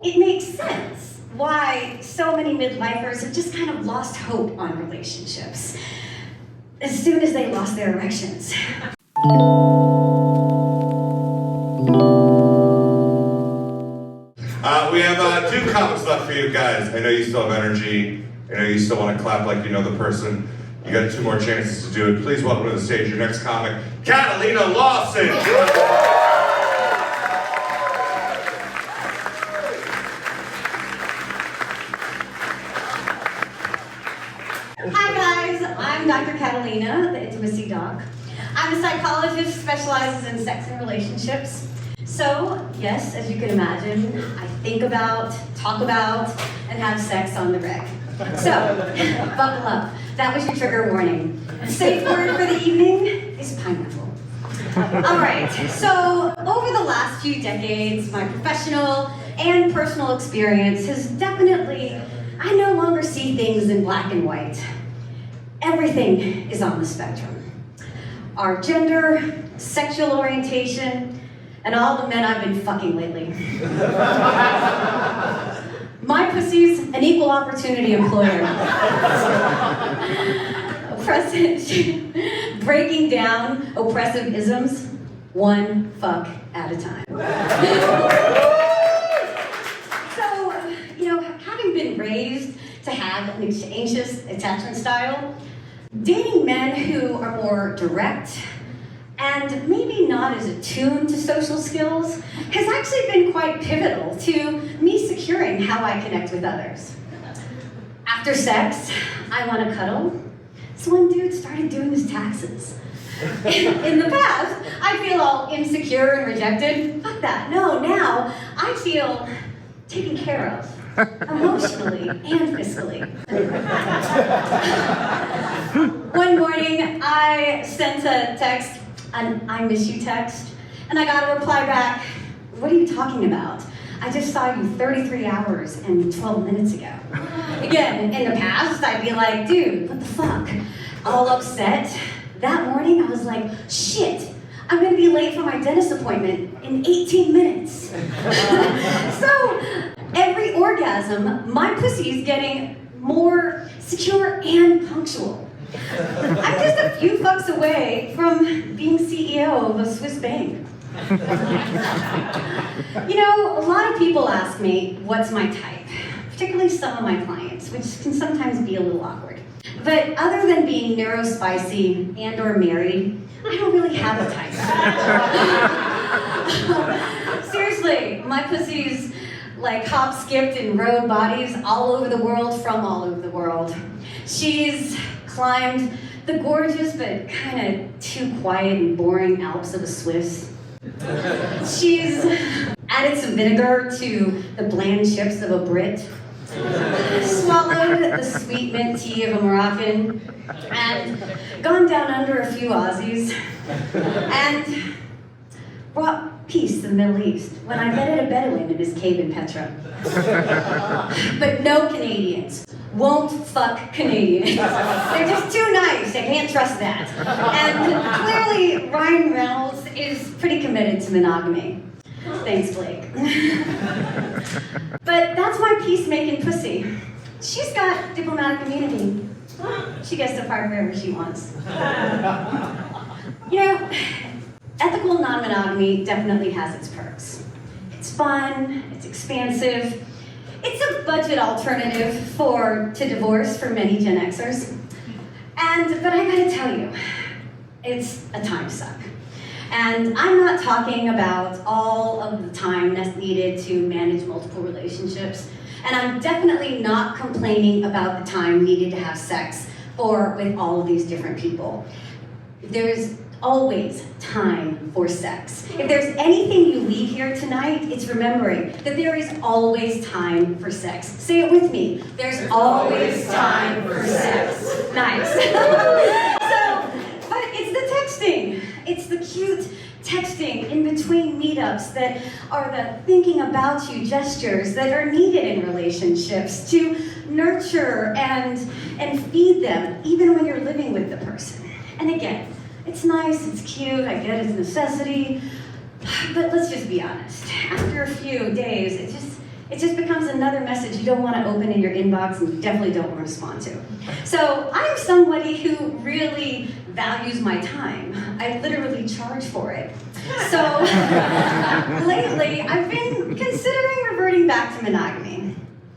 It makes sense why so many midlifers have just kind of lost hope on relationships as soon as they lost their erections. We have 2 comics left for you guys. I know you still have energy. I know you still want to clap like you know the person. You got 2 more chances to do it. Please welcome to the stage your next comic, Catalina Lawson. Hi guys, I'm Dr. Catalina, the intimacy doc. I'm a psychologist who specializes in sex and relationships. So, yes, as you can imagine, I think about, talk about, and have sex on the reg. So, buckle up. That was your trigger warning. Safe word for the evening is pineapple. All right, so over the last few decades, my professional and personal experience has definitely, I no longer see things in black and white. Everything is on the spectrum. Our gender, sexual orientation, and all the men I've been fucking lately. My pussy's an equal opportunity employer. Breaking down oppressive isms, 1 fuck at a time. So, having been raised to have an anxious attachment style, dating men who are more direct and maybe not as attuned to social skills has actually been quite pivotal to me securing how I connect with others. After sex, I want to cuddle, so one dude started doing his taxes. In the past, I feel all insecure and rejected. Fuck that. No, now I feel taken care of, emotionally and fiscally. One morning, I sent a text, an I miss you text, and I got a reply back, what are you talking about? I just saw you 33 hours and 12 minutes ago. Again, in the past, I'd be like, dude, what the fuck? All upset. That morning, I was like, shit, I'm gonna be late for my dentist appointment in 18 minutes. So, every orgasm, my pussy's getting more secure and punctual. I'm just a few fucks away from being CEO of a Swiss bank. A lot of people ask me, what's my type? Particularly some of my clients, which can sometimes be a little awkward. But other than being neurospicy and or married, I don't really have a type. Seriously, my pussy's like hop, skipped, and rode bodies all over the world from all over the world. She's climbed the gorgeous but kind of too quiet and boring Alps of the Swiss. She's added some vinegar to the bland chips of a Brit, swallowed the sweet mint tea of a Moroccan, and gone down under a few Aussies, and brought peace to the Middle East when I bedded a Bedouin in his cave in Petra. But no Canadians. Won't fuck Canadians. They're just too nice. I can't trust that. And clearly, Ryan Reynolds is pretty committed to monogamy. Thanks, Blake. But that's my peacemaking pussy. She's got diplomatic immunity. She gets to fart wherever she wants. Ethical non-monogamy definitely has its perks. It's fun, it's expansive, it's a budget alternative to divorce for many Gen Xers. But I gotta tell you, it's a time suck. And I'm not talking about all of the time that's needed to manage multiple relationships. And I'm definitely not complaining about the time needed to have sex with all of these different people. There's always time for sex. If there's anything you leave here tonight, it's remembering that there is always time for sex. Say it with me. There's always time for sex. Nice. But it's the texting. It's the cute texting in between meetups that are the thinking about you gestures that are needed in relationships to nurture and feed them, even when you're living with the person. And again, it's nice, it's cute, I get it's a necessity, but let's just be honest. After a few days, it just becomes another message you don't want to open in your inbox and you definitely don't want to respond to. So I'm somebody who really values my time. I literally charge for it. So lately, I've been considering reverting back to monogamy.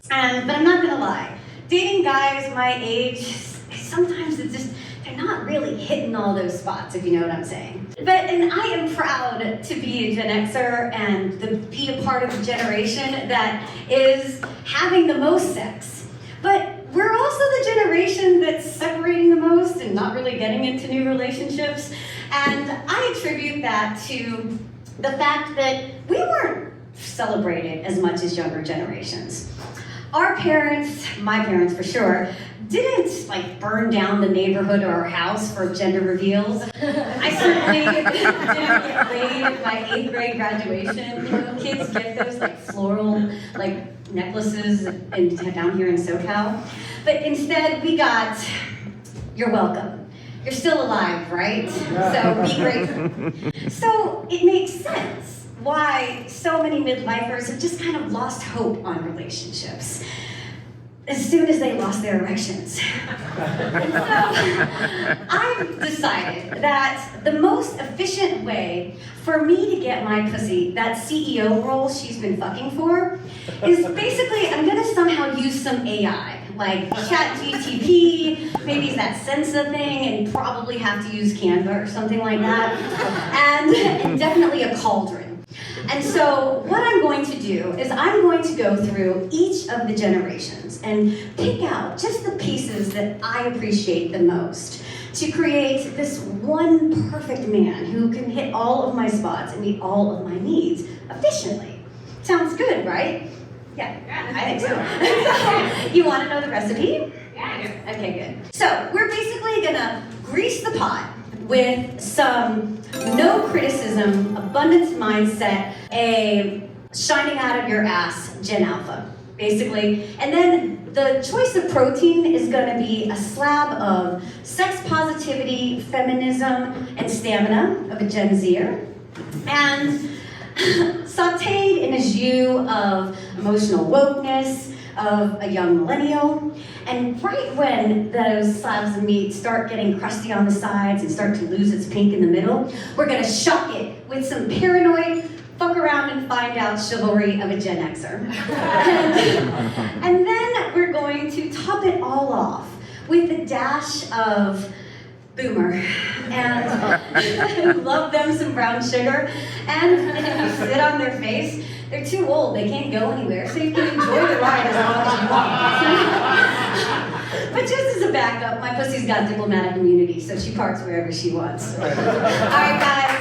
But I'm not gonna lie, dating guys my age, sometimes it's just, they're not really hitting all those spots, if you know what I'm saying. And I am proud to be a Gen Xer and to be a part of a generation that is having the most sex. But we're also the generation that's separating the most and not really getting into new relationships. And I attribute that to the fact that we weren't celebrated as much as younger generations. Our parents, my parents for sure, didn't like burn down the neighborhood or our house for gender reveals. I certainly didn't get laid at my 8th grade graduation. You know, kids get those like floral like necklaces down here in SoCal. But instead we got, you're welcome. You're still alive, right? So be grateful. So it makes sense why so many midlifers have just kind of lost hope on relationships as soon as they lost their erections. And so I've decided that the most efficient way for me to get my pussy that CEO role she's been fucking for is basically I'm gonna somehow use some AI, like ChatGPT, maybe it's that Sensa thing, and probably have to use Canva or something like that, and definitely a cauldron. And so what I'm going to do is I'm going to go through each of the generations and pick out just the pieces that I appreciate the most to create this one perfect man who can hit all of my spots and meet all of my needs efficiently. Sounds good, right? Yeah, I think so. So you want to know the recipe? Yeah. Okay, good. So we're basically gonna grease the pot with some no criticism, abundance mindset, a shining out of your ass Gen Alpha, basically. And then the choice of protein is gonna be a slab of sex positivity, feminism, and stamina of a Gen Zer. And sauteed in a jus of emotional wokeness of a young millennial. And right when those slabs of meat start getting crusty on the sides and start to lose its pink in the middle, we're gonna shock it with some paranoid, fuck around and find out chivalry of a Gen Xer. And then we're going to top it all off with a dash of boomer, and love them some brown sugar, and if you sit on their face, they're too old, they can't go anywhere, so you can enjoy the ride as long as you want. But just as a backup, my pussy's got diplomatic immunity, so she parks wherever she wants. All right, guys.